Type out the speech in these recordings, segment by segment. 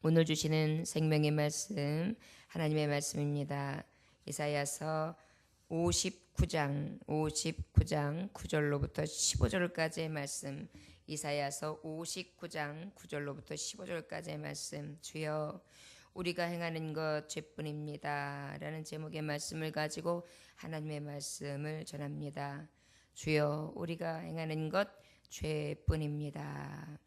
오늘 주시는 생명의 말씀 하나님의 말씀입니다. 이사야서 59장 9절로부터 15절까지의 말씀. 이사야서 59장 9절로부터 15절까지의 말씀. 주여 우리가 행하는 것 죄뿐입니다 라는 제목의 말씀을 가지고 하나님의 말씀을 전합니다. 주여 우리가 행하는 것 죄뿐입니다.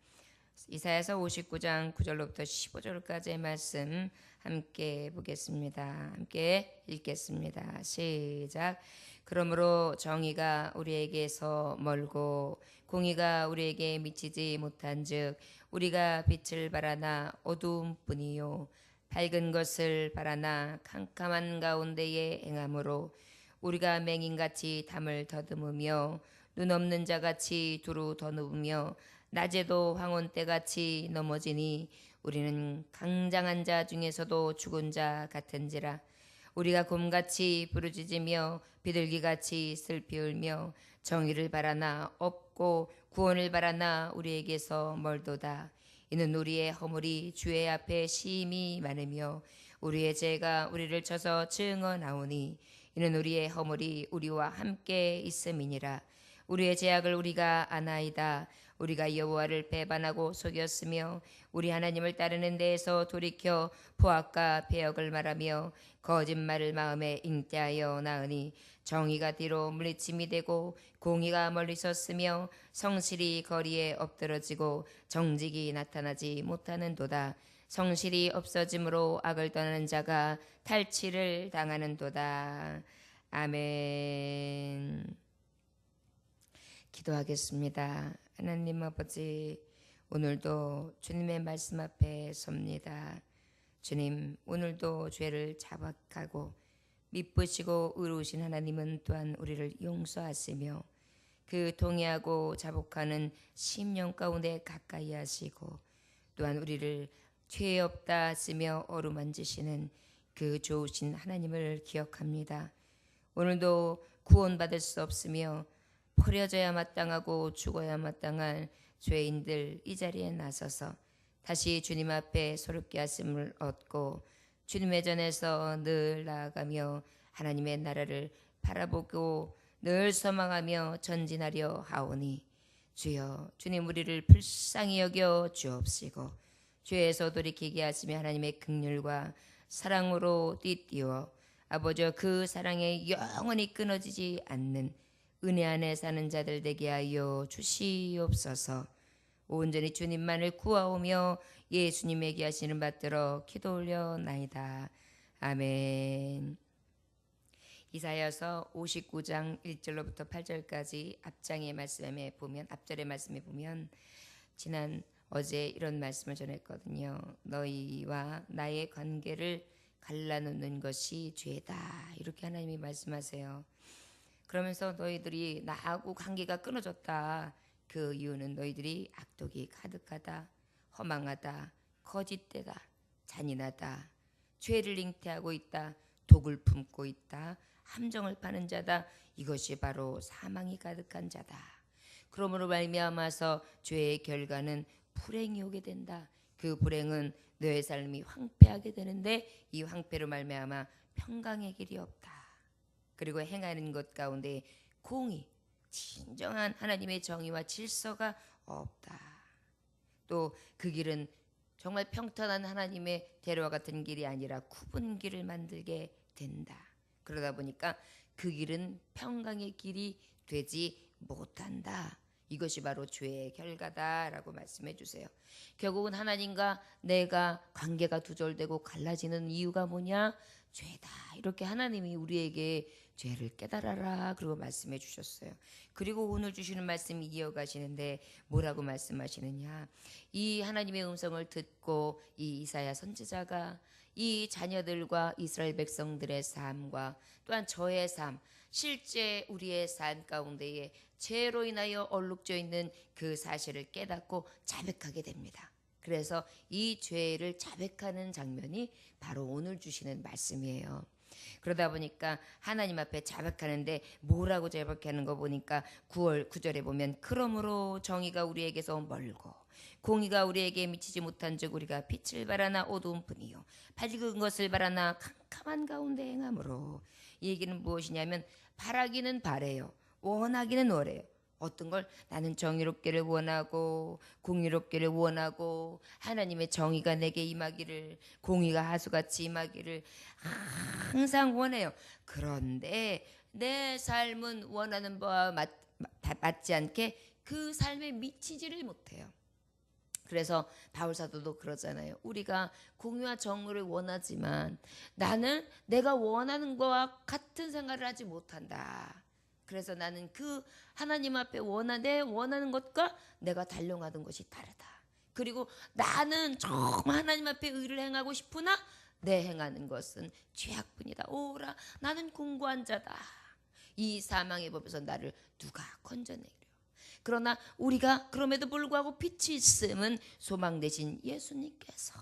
이사야서 59장 9절로부터 15절까지의 말씀 함께 보겠습니다. 함께 읽겠습니다. 시작. 그러므로 정의가 우리에게서 멀고 공의가 우리에게 미치지 못한즉 우리가 빛을 바라나 어두움뿐이요 밝은 것을 바라나 캄캄한 가운데에 행함으로 우리가 맹인같이 담을 더듬으며 눈 없는 자같이 두루 더누우며 낮에도 황혼때같이 넘어지니 우리는 강장한 자 중에서도 죽은 자 같은지라. 우리가 곰같이 부르짖으며 비둘기같이 슬피 울며 정의를 바라나 없고 구원을 바라나 우리에게서 멀도다. 이는 우리의 허물이 주의 앞에 심히 많으며 우리의 죄가 우리를 쳐서 증언하오니 이는 우리의 허물이 우리와 함께 있음이니라. 우리의 죄악을 우리가 아나이다. 우리가 여호와를 배반하고 속였으며 우리 하나님을 따르는 데에서 돌이켜 포악과 배역을 말하며 거짓말을 마음에 잉태하여 나으니 정의가 뒤로 물리침이 되고 공의가 멀리 섰으며 성실이 거리에 엎드러지고 정직이 나타나지 못하는도다. 성실이 없어짐으로 악을 떠나는 자가 탈취를 당하는도다. 아멘. 기도하겠습니다. 하나님 아버지, 오늘도 주님의 말씀 앞에 섭니다. 주님, 오늘도 죄를 자박하고 미쁘시고 의로우신 하나님은 또한 우리를 용서하시며 그 통회하고 자복하는 심령 가운데 가까이 하시고 또한 우리를 죄 없다 하시며 어루만지시는 그 좋으신 하나님을 기억합니다. 오늘도 구원받을 수 없으며 버려져야 마땅하고 죽어야 마땅한 죄인들 이 자리에 나서서 다시 주님 앞에 소롭게 하심을 얻고 주님의 전에서 늘 나아가며 하나님의 나라를 바라보고 늘 소망하며 전진하려 하오니 주여 주님 우리를 불쌍히 여겨 주옵시고 죄에서 돌이키게 하시며 하나님의 긍휼과 사랑으로 띠띠워 아버지 그 사랑에 영원히 끊어지지 않는 은혜 안에 사는 자들 되게 하여 주시옵소서. 온전히 주님만을 구하오며 예수님에게 하시는 받들어 기도 올려나이다. 아멘. 이사야서 59장 1절로부터 8절까지 앞절의 말씀에 보면 지난 어제 이런 말씀을 전했거든요. 너희와 나의 관계를 갈라놓는 것이 죄다. 이렇게 하나님이 말씀하세요. 그러면서 너희들이 나하고 관계가 끊어졌다. 그 이유는 너희들이 악독이 가득하다, 허망하다, 거짓되다, 잔인하다, 죄를 잉태하고 있다, 독을 품고 있다, 함정을 파는 자다. 이것이 바로 사망이 가득한 자다. 그러므로 말미암아서 죄의 결과는 불행이 오게 된다. 그 불행은 너의 삶이 황폐하게 되는데 이 황폐로 말미암아 평강의 길이 없다. 그리고 행하는 것 가운데 공의, 진정한 하나님의 정의와 질서가 없다. 또 그 길은 정말 평탄한 하나님의 대로와 같은 길이 아니라 굽은 길을 만들게 된다. 그러다 보니까 그 길은 평강의 길이 되지 못한다. 이것이 바로 죄의 결과다라고 말씀해 주세요. 결국은 하나님과 내가 관계가 두절되고 갈라지는 이유가 뭐냐? 죄다. 이렇게 하나님이 우리에게 죄를 깨달아라 그리고 말씀해 주셨어요. 그리고 오늘 주시는 말씀이 이어가시는데 뭐라고 말씀하시느냐? 이 하나님의 음성을 듣고 이 이사야 선지자가 이 자녀들과 이스라엘 백성들의 삶과 또한 저의 삶, 실제 우리의 삶 가운데에 죄로 인하여 얼룩져 있는 그 사실을 깨닫고 자백하게 됩니다. 그래서 이 죄를 자백하는 장면이 바로 오늘 주시는 말씀이에요. 그러다 보니까 하나님 앞에 자백하는데 뭐라고 자백하는 거 보니까 9절에 보면 그러므로 정의가 우리에게서 멀고 공의가 우리에게 미치지 못한즉 우리가 빛을 바라나 어두운 뿐이요 밝은 것을 바라나 캄캄한 가운데 행함으로. 이 얘기는 무엇이냐면 바라기는 바래요. 원하기는 원해요. 어떤 걸 나는 정의롭기를 원하고 공의롭기를 원하고 하나님의 정의가 내게 임하기를 공의가 하수같이 임하기를 항상 원해요. 그런데 내 삶은 원하는 바와 맞지 않게 그 삶에 미치지를 못해요. 그래서 바울 사도도 그러잖아요. 우리가 공의와 정의를 원하지만 나는 내가 원하는 것과 같은 생활을 하지 못한다. 그래서 나는 그 하나님 앞에 내 원하는 것과 내가 달려가는 것이 다르다. 그리고 나는 정말 하나님 앞에 의를 행하고 싶으나 내 행하는 것은 죄악뿐이다. 오라 나는 공고한 자다. 이 사망의 법에서 나를 누가 건져내리려. 그러나 우리가 그럼에도 불구하고 빛이 있음은 소망 되신 예수님께서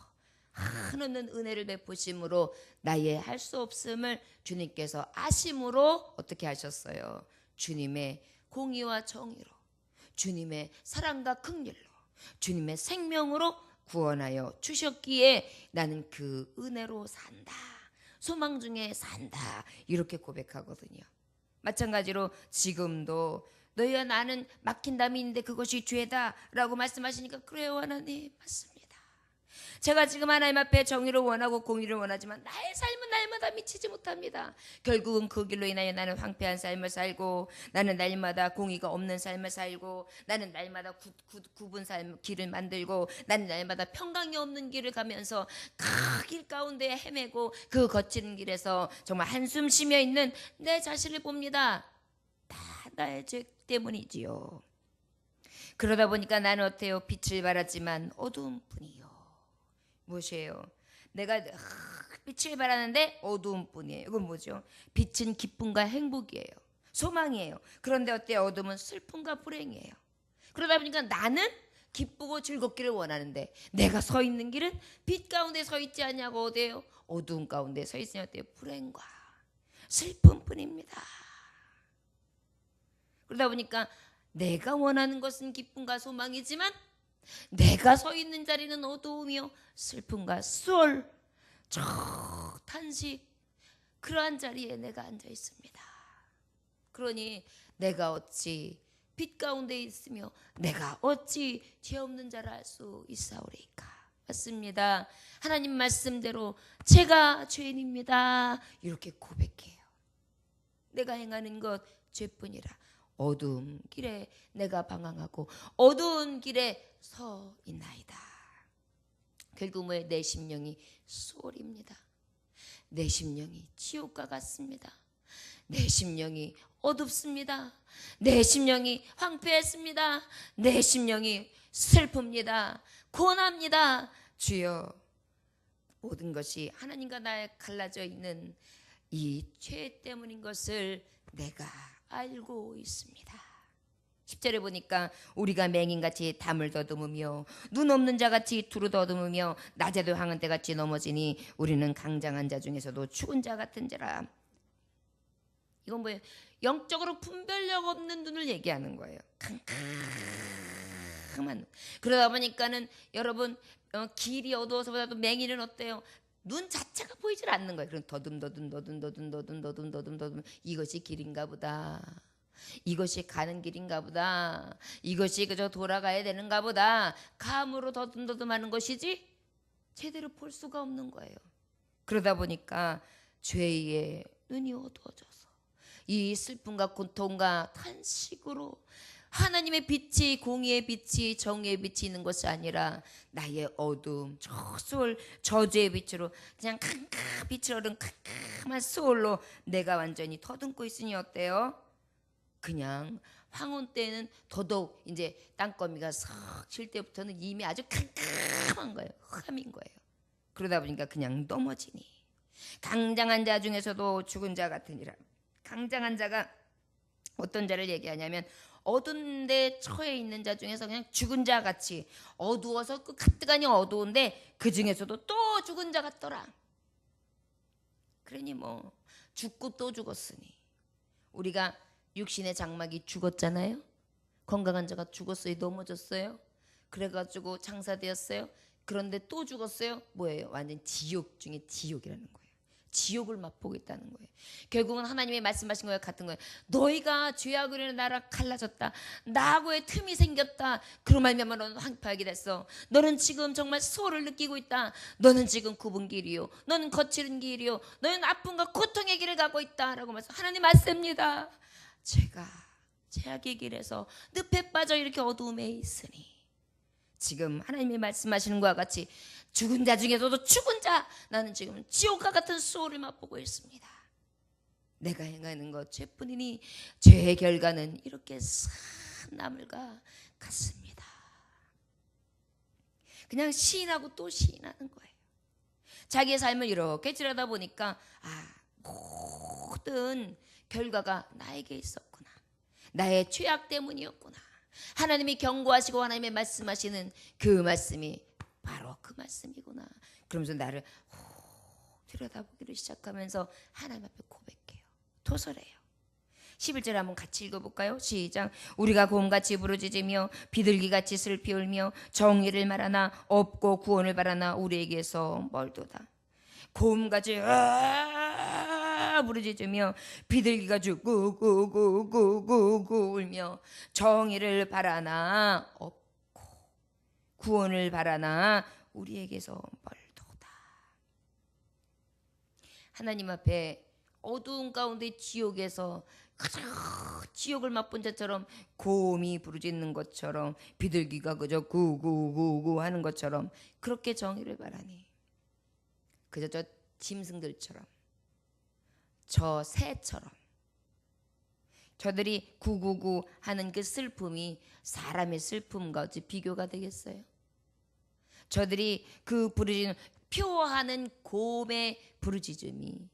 한없는 은혜를 베푸심으로 나의 할 수 없음을 주님께서 아심으로 어떻게 하셨어요? 주님의 공의와 정의로, 주님의 사랑과 긍휼로, 주님의 생명으로 구원하여 주셨기에 나는 그 은혜로 산다. 소망 중에 산다. 이렇게 고백하거든요. 마찬가지로 지금도 너희와 나는 막힌 담이 있는데 그것이 죄다 라고 말씀하시니까 그래요 하나님 맞습니다. 제가 지금 하나님 앞에 정의를 원하고 공의를 원하지만 나의 삶은 날마다 미치지 못합니다. 결국은 그 길로 인하여 나는 황폐한 삶을 살고 나는 날마다 공의가 없는 삶을 살고 나는 날마다 굽은 길을 만들고 나는 날마다 평강이 없는 길을 가면서 그 길 가운데 헤매고 그 거친 길에서 정말 한숨 쉬며 있는 내 자신을 봅니다. 다 나의 죄 때문이지요. 그러다 보니까 나는 어때요? 빛을 발하지만 어두운 뿐이요. 무엇이에요? 내가 빛을 발하는데 어두운 뿐이에요. 이건 뭐죠? 빛은 기쁨과 행복이에요. 소망이에요. 그런데 어때요? 어둠은 슬픔과 불행이에요. 그러다 보니까 나는 기쁘고 즐겁기를 원하는데 내가 서 있는 길은 빛 가운데 서 있지 않냐고 어때요? 어두운 가운데 서 있으면 어때요? 불행과 슬픔뿐입니다. 그러다 보니까 내가 원하는 것은 기쁨과 소망이지만 내가 서 있는 자리는 어두움이요 슬픔과 수월 탄식 그러한 자리에 내가 앉아 있습니다. 그러니 내가 어찌 빛 가운데 있으며 내가 어찌 죄 없는 자라 할 수 있사오리까. 맞습니다. 하나님 말씀대로 제가 죄인입니다. 이렇게 고백해요. 내가 행하는 것 죄뿐이라 어두운 길에 내가 방황하고 어두운 길에 서 있나이다. 결국은 내 심령이 수월입니다. 내 심령이 지옥과 같습니다. 내 심령이 어둡습니다. 내 심령이 황폐했습니다. 내 심령이 슬픕니다. 고난합니다. 주여 모든 것이 하나님과 나의 갈라져 있는 이 죄 때문인 것을 내가 알고 있습니다. 10절에 보니까 우리가 맹인같이 담을 더듬으며 눈 없는 자같이 두루 더듬으며 낮에도 항은 때같이 넘어지니 우리는 강장한 자 중에서도 죽은 자 같은 자라. 이건 뭐예요? 영적으로 분별력 없는 눈을 얘기하는 거예요. 캄캄한 눈. 그러다 보니까는 여러분 길이 어두워서보다도 맹인은 어때요? 눈 자체가 보이질 않는 거예요. 그럼 더듬 이것이 길인가 보다. 이것이 가는 길인가 보다. 이것이 그저 돌아가야 되는가 보다. 감으로 더듬하는 것이지 제대로 볼 수가 없는 거예요. 그러다 보니까 죄의 눈이 어두워져서 이 슬픔과 고통과 탄식으로 하나님의 빛이 공의의 빛이 정의의 빛이 있는 것이 아니라 나의 어두움 저수월 저주의 빛으로 그냥 캄캄 빛을 얻은 캄캄한 수월로 내가 완전히 더듬고 있으니 어때요? 그냥 황혼 때는 더더욱 이제 땅거미가 석 칠 때부터는 이미 아주 캄캄한 거예요. 흑암인 거예요. 그러다 보니까 그냥 넘어지니 강장한 자 중에서도 죽은 자 같으니라. 강장한 자가 어떤 자를 얘기하냐면 어두운 데 처해 있는 자 중에서 그냥 죽은 자 같이 어두워서 그 가뜩하니 어두운데 그 중에서도 또 죽은 자 같더라. 그러니 뭐 죽고 또 죽었으니 우리가 육신의 장막이 죽었잖아요. 건강한 자가 죽었어요. 넘어졌어요. 그래가지고 장사되었어요. 그런데 또 죽었어요. 뭐예요? 완전 지옥 중에 지옥이라는 거예요. 지옥을 맛보고 있다는 거예요. 결국은 하나님이 말씀하신 거와 같은 거예요. 너희가 죄악으로 인해 나라 갈라졌다. 나하고의 틈이 생겼다. 그로 말미암아 너는 황폐하게 됐어. 너는 지금 정말 수호를 느끼고 있다. 너는 지금 굽은 길이요. 너는 거칠은 길이요. 너는 아픔과 고통의 길을 가고 있다. 라고 말씀. 하나님 말씀입니다. 제가 죄악의 길에서 늪에 빠져 이렇게 어두움에 있으니 지금 하나님이 말씀하시는 것과 같이 죽은 자 중에서도 죽은 자, 나는 지금 지옥과 같은 수호를 맛보고 있습니다. 내가 행하는 것 죄뿐이니 죄의 결과는 이렇게 산 나물과 같습니다. 그냥 시인하고 또 시인하는 거예요. 자기의 삶을 이렇게 지르다 보니까 모든 결과가 나에게 있었구나. 나의 죄악 때문이었구나. 하나님이 경고하시고 하나님이 말씀하시는 그 말씀이 바로 그 말씀이구나. 그러면서 나를 들여다보기를 시작하면서 하나님 앞에 고백해요. 토설해요. 11절 한번 같이 읽어볼까요? 시작. 우리가 곰같이 부르짖으며 비둘기같이 슬피 울며 정의를 말하나 없고 구원을 바라나 우리에게서 멀도다. 곰같이 부르짖으며 비둘기같이 구구구구구구 울며 정의를 바라나 없고 구원을 바라나 우리에게서 멀도다. 하나님 앞에 어두운 가운데 지옥에서 지옥을 맛본 자처럼 곰이 부르짖는 것처럼 비둘기가 그저 구구구구 하는 것처럼 그렇게 정의를 바라니 그저 저 짐승들처럼 저 새처럼 저들이 구구구 하는 그 슬픔이 사람의 슬픔과 어찌 비교가 되겠어요? 저들이 그 부르짖는 표하는 곰의 부르짖음이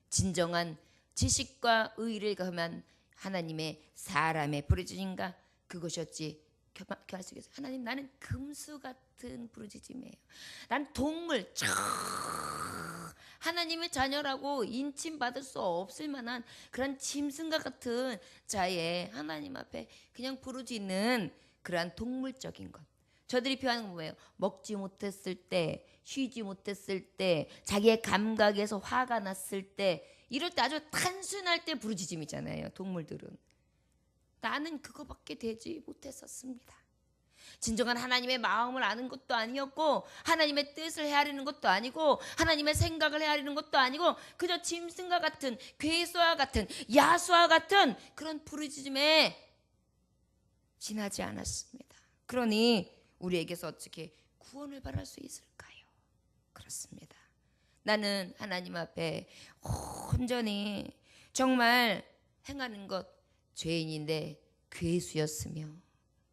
진정한 지식과 의를 겸한 하나님의 사람의 부르짖음인가? 그것이 어찌 교할 수 있겠어요? 하나님, 나는 금수 같은 부르짖음이에요. 난 동물 하나님의 자녀라고 인침받을 수 없을 만한 그런 짐승과 같은 자의 하나님 앞에 그냥 부르짖는 그러한 동물적인 것. 저들이 표하는 건 뭐예요? 먹지 못했을 때, 쉬지 못했을 때, 자기의 감각에서 화가 났을 때, 이럴 때 아주 단순할 때 부르짖음이잖아요. 동물들은. 나는 그거밖에 되지 못했었습니다. 진정한 하나님의 마음을 아는 것도 아니었고 하나님의 뜻을 헤아리는 것도 아니고 하나님의 생각을 헤아리는 것도 아니고 그저 짐승과 같은 괴수와 같은 야수와 같은 그런 부르짖음에 지나지 않았습니다. 그러니 우리에게서 어떻게 구원을 바랄 수 있을까요? 그렇습니다. 나는 하나님 앞에 온전히 정말 행하는 것 죄인인데 괴수였으며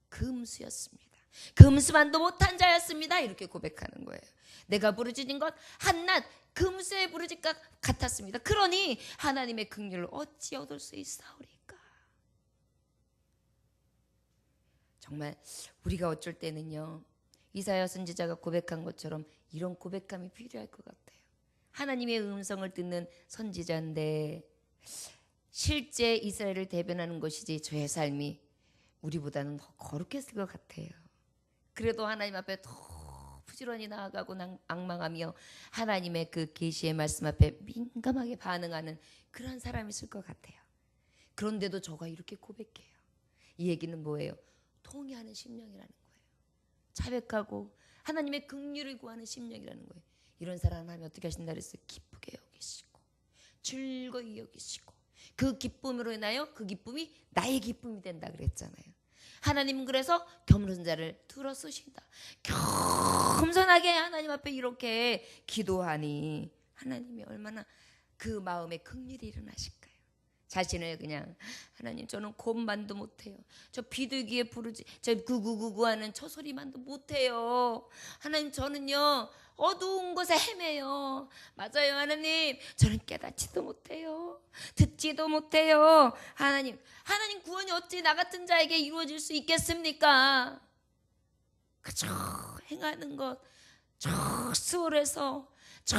금수였습니다. 금수만도 못한 자였습니다. 이렇게 고백하는 거예요. 내가 부르짖은 것 한낱 금수의 부르짖과 같았습니다. 그러니 하나님의 긍휼을 어찌 얻을 수 있사오리까? 정말 우리가 어쩔 때는요, 이사야 선지자가 고백한 것처럼 이런 고백함이 필요할 것 같아요. 하나님의 음성을 듣는 선지자인데 실제 이스라엘을 대변하는 것이지 저의 삶이 우리보다는 더 거룩했을 것 같아요. 그래도 하나님 앞에 더 부지런히 나아가고 앙망하며 하나님의 그 계시의 말씀 앞에 민감하게 반응하는 그런 사람이 있을 것 같아요. 그런데도 저가 이렇게 고백해요. 이 얘기는 뭐예요? 통회하는 심령이라는 거예요. 자백하고 하나님의 긍휼을 구하는 심령이라는 거예요. 이런 사람 하나님 어떻게 하신다 그랬어요? 기쁘게 여기시고 즐거이 여기시고 그 기쁨으로 인하여 그 기쁨이 나의 기쁨이 된다 그랬잖아요. 하나님은 그래서 겸손한 자를 들어 쓰신다. 겸손하게 하나님 앞에 이렇게 기도하니 하나님이 얼마나 그 마음에 긍휼이 일어나실까요? 자신을 그냥 하나님 저는 곰만도 못해요. 저 비둘기에 부르지 저 구구구구하는 저 소리만도 못해요. 하나님 저는요 어두운 곳에 헤매요. 맞아요 하나님 저는 깨닫지도 못해요. 듣지도 못해요. 하나님 구원이 어찌 나 같은 자에게 이루어질 수 있겠습니까? 그저 행하는 것 저 수월해서 저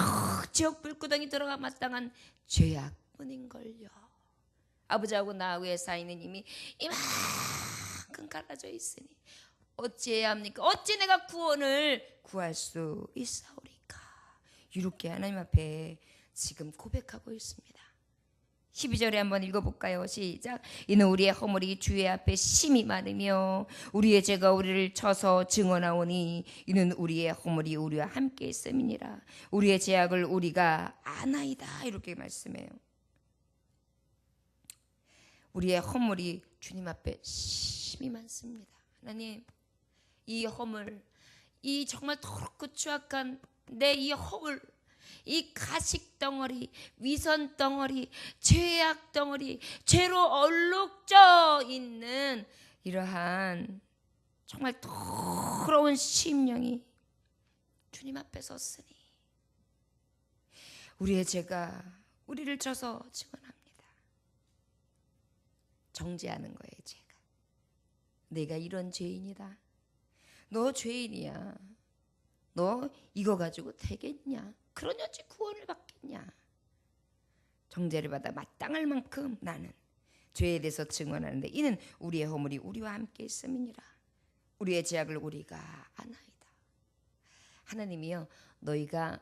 지옥 불구덩이 들어가 마땅한 죄악뿐인걸요. 아버지하고 나하고의 사이는 이미 이만큼 갈라져 있으니 어찌해야 합니까? 어찌 내가 구원을 구할 수 있사오리까? 이렇게 하나님 앞에 지금 고백하고 있습니다. 12절에 한번 읽어볼까요? 시작. 이는 우리의 허물이 주의 앞에 심히 많으며 우리의 죄가 우리를 쳐서 증언하오니 이는 우리의 허물이 우리와 함께 있음이니라. 우리의 죄악을 우리가 아나이다. 이렇게 말씀해요. 우리의 허물이 주님 앞에 심히 많습니다. 하나님, 이 허물, 이 정말 더럽고 추악한 내 이 허물, 이 가식 덩어리, 위선 덩어리, 죄악 덩어리, 죄로 얼룩져 있는 이러한 정말 더러운 심령이 주님 앞에 섰으니 우리의 죄가 우리를 쳐서 증언합니다. 정죄하는 거예요. 제가 내가 이런 죄인이다. 너 죄인이야. 너 이거 가지고 되겠냐? 그러냐지 구원을 받겠냐? 정죄를 받아 마땅할 만큼 나는 죄에 대해서 증언하는데 이는 우리의 허물이 우리와 함께 있음이니라. 우리의 죄악을 우리가 아나이다. 하나님이요, 너희가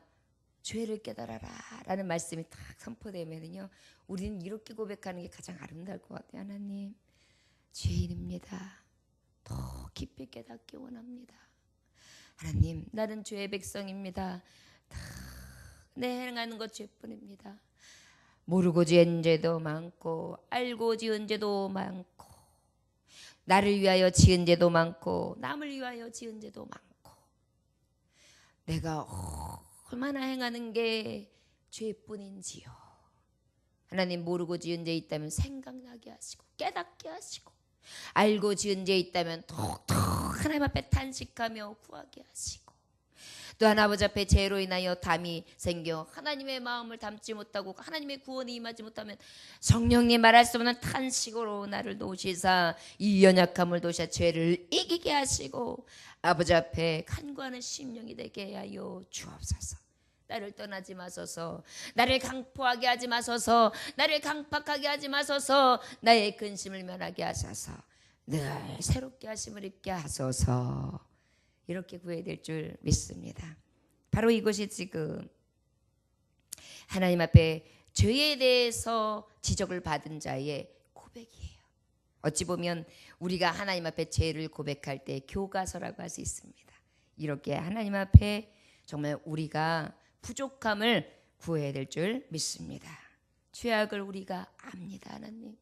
죄를 깨달아라 라는 말씀이 딱 선포되면요, 우리는 이렇게 고백하는 게 가장 아름다울 것 같아요. 하나님, 죄인입니다. 더 깊이 깨닫기 원합니다. 하나님, 나는 죄의 백성입니다. 다 내 행하는 것 죄뿐입니다. 모르고 지은 죄도 많고 알고 지은 죄도 많고 나를 위하여 지은 죄도 많고 남을 위하여 지은 죄도 많고 내가 얼마나 행하는 게 죄뿐인지요. 하나님, 모르고 지은 죄 있다면 생각나게 하시고 깨닫게 하시고 알고 지은 죄 있다면 더욱더 하나님 앞에 탄식하며 구하게 하시고 또한 아버지 앞에 죄로 인하여 담이 생겨 하나님의 마음을 담지 못하고 하나님의 구원이 임하지 못하면 성령님 말할 수 없는 탄식으로 나를 도우시사 이 연약함을 도우시사 죄를 이기게 하시고 아버지 앞에 간구하는 심령이 되게 하여 주옵소서. 나를 떠나지 마소서. 나를 강포하게 하지 마소서. 나를 강팍하게 하지 마소서. 나의 근심을 면하게 하소서. 늘 새롭게 하심을 입게 하소서. 이렇게 구해야 될 줄 믿습니다. 바로 이것이 지금 하나님 앞에 죄에 대해서 지적을 받은 자의 고백이에요. 어찌 보면 우리가 하나님 앞에 죄를 고백할 때 교과서라고 할 수 있습니다. 이렇게 하나님 앞에 정말 우리가 부족함을 구해야 될 줄 믿습니다. 죄악을 우리가 압니다. 하나님,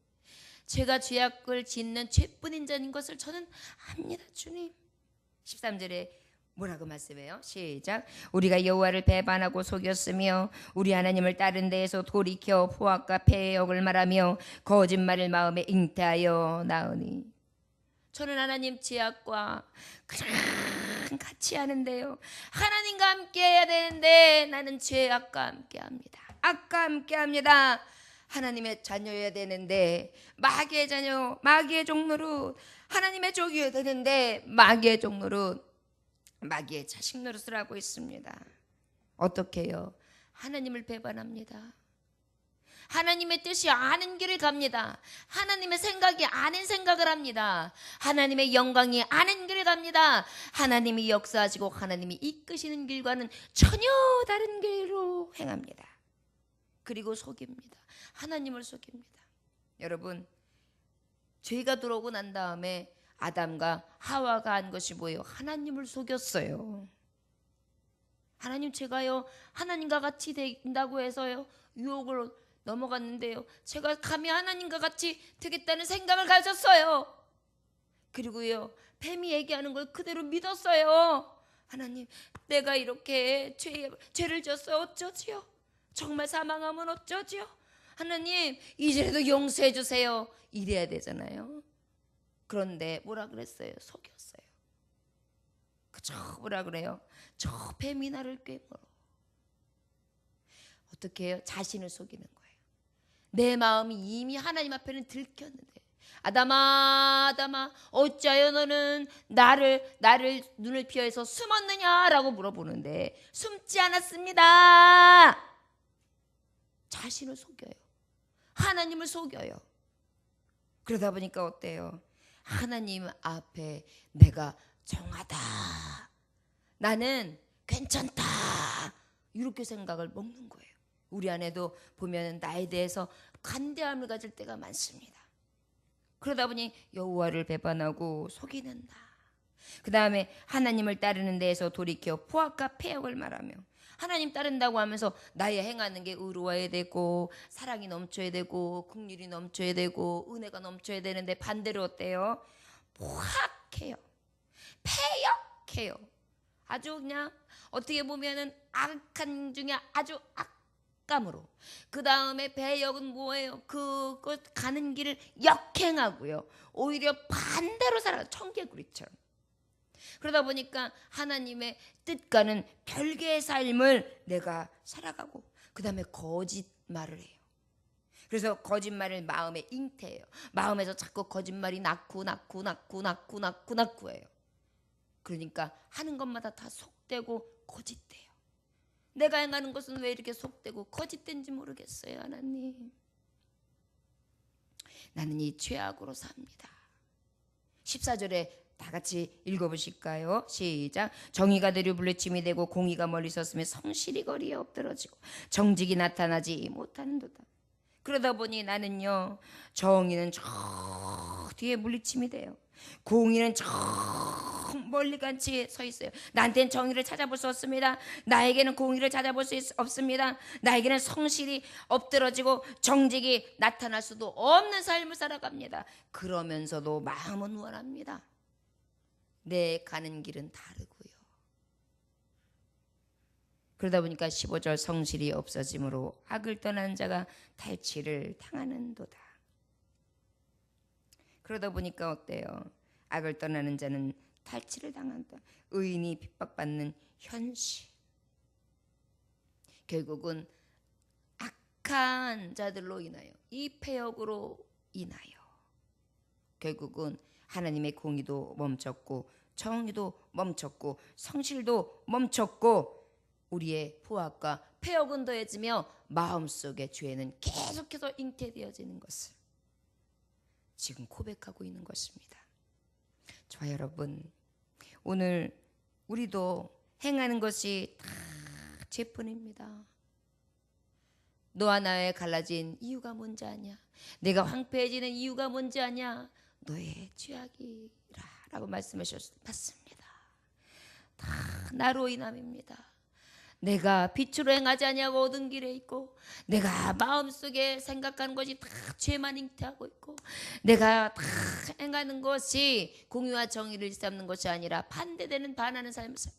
제가 죄악을 짓는 죄뿐인 자인 것을 저는 압니다. 주님. 13절에 뭐라고 말씀해요? 시작. 우리가 여호와를 배반하고 속였으며 우리 하나님을 다른 데에서 돌이켜 포악과 패의 역을 말하며 거짓말을 마음에 잉태하여 나으니. 저는 하나님 죄악과 그냥 같이 하는데요, 하나님과 함께 해야 되는데 나는 죄악과 함께 합니다. 악과 함께 합니다. 하나님의 자녀여야 되는데 마귀의 자녀, 마귀의 종노릇, 하나님의 종이어야 되는데 마귀의 종노릇, 마귀의 자식 노릇을 하고 있습니다. 어떻게 해요? 하나님을 배반합니다. 하나님의 뜻이 아닌 길을 갑니다. 하나님의 생각이 아닌 생각을 합니다. 하나님의 영광이 아닌 길을 갑니다. 하나님이 역사하시고 하나님이 이끄시는 길과는 전혀 다른 길로 행합니다. 그리고 속입니다. 하나님을 속입니다. 여러분, 죄가 들어오고 난 다음에 아담과 하와가 한 것이 뭐예요? 하나님을 속였어요. 하나님, 제가요 하나님과 같이 된다고 해서요 유혹을 넘어갔는데요, 제가 감히 하나님과 같이 되겠다는 생각을 가졌어요. 그리고요 뱀이 얘기하는 걸 그대로 믿었어요. 하나님, 내가 이렇게 죄를 졌어요. 어쩌지요? 정말 사망하면 어쩌지요? 하나님, 이제라도 용서해 주세요. 이래야 되잖아요. 그런데 뭐라 그랬어요? 속였어요. 그저 뭐라 그래요? 저 뱀이 나를 꿰물어. 어떻게 해요? 자신을 속이는 거예요. 내 마음이 이미 하나님 앞에는 들켰는데, 아담아, 아담아, 어찌하여 너는 나를 눈을 피해서 숨었느냐라고 물어보는데 숨지 않았습니다. 자신을 속여요. 하나님을 속여요. 그러다 보니까 어때요? 하나님 앞에 내가 정하다, 나는 괜찮다, 이렇게 생각을 먹는 거예요. 우리 안에도 보면 나에 대해서 관대함을 가질 때가 많습니다. 그러다 보니 여호와를 배반하고 속이는 나, 그 다음에 하나님을 따르는 데에서 돌이켜 포악과 패역을 말하며, 하나님 따른다고 하면서 나의 행하는 게 의로워야 되고 사랑이 넘쳐야 되고 긍휼이 넘쳐야 되고 은혜가 넘쳐야 되는데 반대로 어때요? 포악해요, 패역해요. 아주 그냥 어떻게 보면은 악한 중에 아주 악감으로. 그 다음에 배역은 뭐예요? 그것 가는 길을 역행하고요, 오히려 반대로 살아가, 청개구리처럼. 그러다 보니까 하나님의 뜻과는 별개의 삶을 내가 살아가고, 그 다음에 거짓말을 해요. 그래서 거짓말을 마음에 잉태해요. 마음에서 자꾸 거짓말이 낳고 해요. 그러니까 하는 것마다 다 속되고 거짓돼요. 내가 행하는 것은 왜 이렇게 속되고 거짓된지 모르겠어요. 하나님, 나는 이 죄악으로 삽니다. 14절에 다 같이 읽어보실까요? 시작. 정의가 되려 물레침이 되고 공의가 멀리 섰으며 성실이 거리에 엎드러지고 정직이 나타나지 못하는도다. 그러다 보니 나는요, 정의는 저 뒤에 물리침이 돼요. 공의는 저 멀리간치 서 있어요. 나한테는 정의를 찾아볼 수 없습니다. 나에게는 공의를 찾아볼 수 없습니다. 나에게는 성실이 엎드러지고 정직이 나타날 수도 없는 삶을 살아갑니다. 그러면서도 마음은 원합니다. 내 가는 길은 다르고요. 그러다 보니까 15절, 성실이 없어짐으로 악을 떠난 자가 탈취를 당하는도다. 그러다 보니까 어때요? 악을 떠나는 자는 탈취를 당한다. 의인이 핍박받는 현실. 결국은 악한 자들로 인하여, 이 패역으로 인하여 결국은 하나님의 공의도 멈췄고 정의도 멈췄고 성실도 멈췄고 우리의 포악과 패역은 더해지며 마음속의 죄는 계속해서 잉태되어지는 것을 지금 고백하고 있는 것입니다. 저와 여러분, 오늘 우리도 행하는 것이 다 죄뿐입니다. 너와 나의 갈라진 이유가 뭔지 아냐? 내가 황폐해지는 이유가 뭔지 아냐? 너의 죄악이라 라고 말씀하셨습니다. 맞습니다. 다 나로 인함입니다. 내가 빛으로 행하지 아니하고 어두운 길에 있고, 내가 마음속에 생각하는 것이 다 죄만 잉태하고 있고, 내가 다 행하는 것이 공의와 정의를 일삼는 것이 아니라 반대되는 반하는 삶을 살고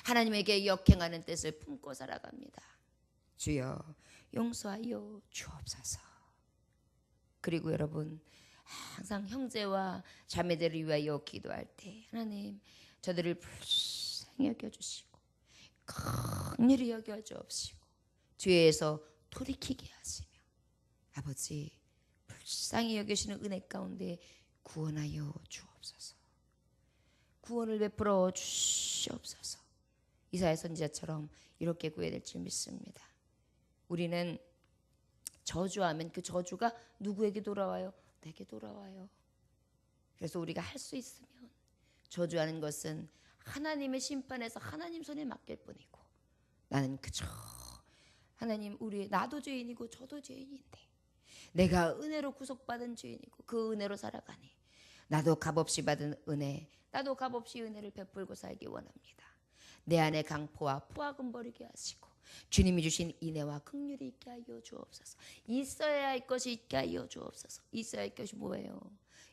하나님에게 역행하는 뜻을 품고 살아갑니다. 주여 용서하여 주옵소서. 그리고 여러분, 항상 형제와 자매들을 위하여 기도할 때 하나님, 저들을 불쌍히 여겨주시고 긍휼히 여겨 주옵시고 죄에서 돌이키게 하시며 아버지, 불쌍히 여기시는 은혜 가운데 구원하여 주옵소서. 구원을 베풀어 주시옵소서. 이사야 선지자처럼 이렇게 구해야 될 줄 믿습니다. 우리는 저주하면 그 저주가 누구에게 돌아와요? 내게 돌아와요. 그래서 우리가 할 수 있으면 저주하는 것은 하나님의 심판에서 하나님 손에 맡길 뿐이고, 나는 그저 하나님, 나도 죄인이고 저도 죄인인데 내가 은혜로 구속받은 죄인이고 그 은혜로 살아가니 나도 값없이 받은 은혜, 나도 값없이 은혜를 베풀고 살기 원합니다. 내 안에 강포와 포악은 버리게 하시고 주님이 주신 인애와 긍휼이 있게 하여 주옵소서. 있어야 할 것이 있게 하여 주옵소서. 있어야 할 것이 뭐예요?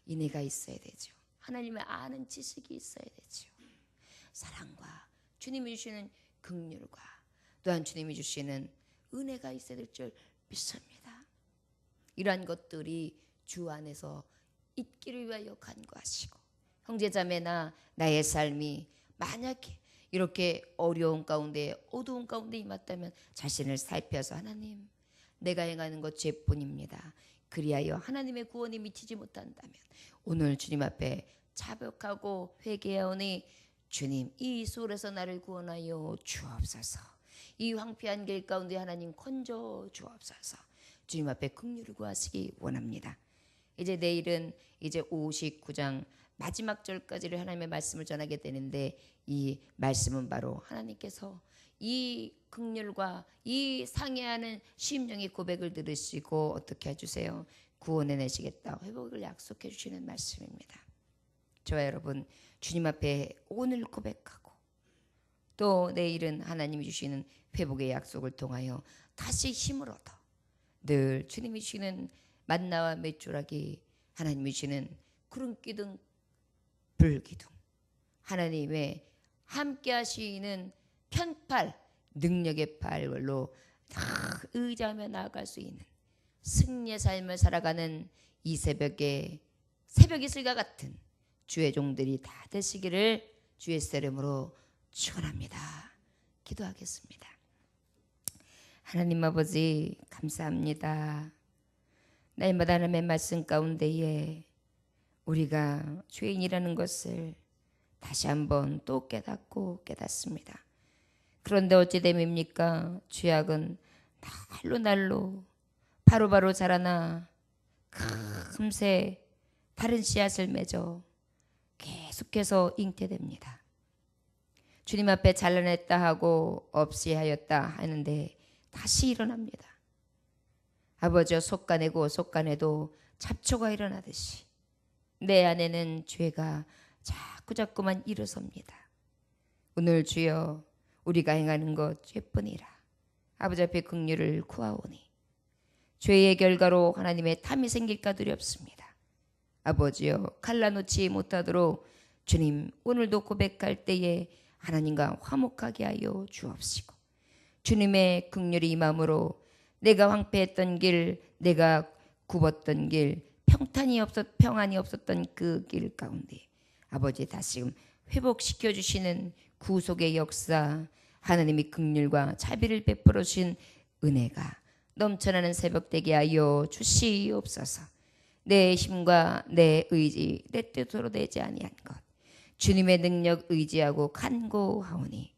인애가 있어야 되죠. 하나님의 아는 지식이 있어야 되죠. 사랑과 주님이 주시는 긍휼과 또한 주님이 주시는 은혜가 있어야 될 줄 믿습니다. 이러한 것들이 주 안에서 있기를 위하여 간구하시고, 형제자매나 나의 삶이 만약에 이렇게 어려운 가운데 어두운 가운데 임했다면 자신을 살펴서 하나님, 내가 행하는 것 죄뿐입니다. 그리하여 하나님의 구원이 미치지 못한다면 오늘 주님 앞에 자복하고 회개하오니 주님, 이 소홀에서 나를 구원하여 주옵소서. 이 황폐한 길 가운데 하나님 건져 주옵소서. 주님 앞에 긍휼을 구하시기 원합니다. 이제 내일은 이제 59장 마지막 절까지를 하나님의 말씀을 전하게 되는데 이 말씀은 바로 하나님께서 이 긍휼과 이 상해하는 심령의 고백을 들으시고 어떻게 해주세요? 구원해내시겠다, 회복을 약속해 주시는 말씀입니다. 저와 여러분, 주님 앞에 오늘 고백하고 또 내일은 하나님이 주시는 회복의 약속을 통하여 다시 힘을 얻어 늘 주님이 주시는 만나와 메추라기, 하나님이 주시는 구름기둥 불기둥, 하나님의 함께 하시는 편팔, 능력의 팔로 다 의지하며 나아갈 수 있는 승리의 삶을 살아가는 이 새벽에 새벽 이슬과 같은 주의 종들이 다 되시기를 주의 이름으로 축원합니다. 기도하겠습니다. 하나님 아버지, 감사합니다. 날마다 하나님의 말씀 가운데에 우리가 죄인이라는 것을 다시 한번 또 깨닫고 깨닫습니다. 그런데 어찌 됨입니까? 죄악은 날로 날로 바로바로 자라나 금세 다른 씨앗을 맺어 계속해서 잉태됩니다. 주님 앞에 잘라냈다 하고 없이 하였다 하는데 다시 일어납니다. 아버지여, 속가내고 속가내도 잡초가 일어나듯이 내 안에는 죄가 자꾸만 일어섭니다. 오늘 주여, 우리가 행하는 것 죄뿐이라 아버지 앞에 긍휼을 구하오니 죄의 결과로 하나님의 탐이 생길까 두렵습니다. 아버지여, 갈라놓지 못하도록 주님 오늘도 고백할 때에 하나님과 화목하게 하여 주옵시고, 주님의 긍휼이 임함으로 내가 황폐했던 길, 내가 굽었던 길, 평안이 없었던 그 길 가운데 아버지 다시금 회복시켜 주시는 구속의 역사, 하나님이 긍휼과 자비를 베풀어 주신 은혜가 넘쳐나는 새벽 되게 하여 주시옵소서. 내 힘과 내 의지, 내 뜻으로 되지 아니한 것, 주님의 능력 의지하고 간구하오니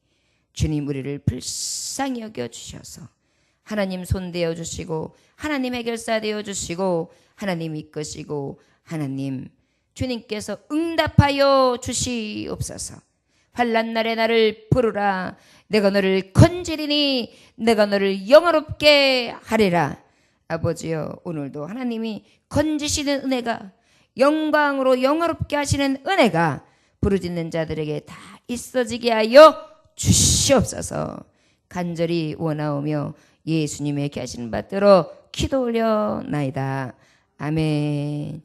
주님 우리를 불쌍히 여겨 주셔서 하나님 손대어 주시고 하나님 해결사 되어 주시고 하나님 이끄시고 하나님 주님께서 응답하여 주시옵소서. 환난 날에 나를 부르라, 내가 너를 건지리니 내가 너를 영화롭게 하리라. 아버지여, 오늘도 하나님이 건지시는 은혜가, 영광으로 영화롭게 하시는 은혜가 부르짖는 자들에게 다 있어지게 하여 주시옵소서. 간절히 원하오며 예수님의 계신 받들어 기도 올려나이다. 아멘.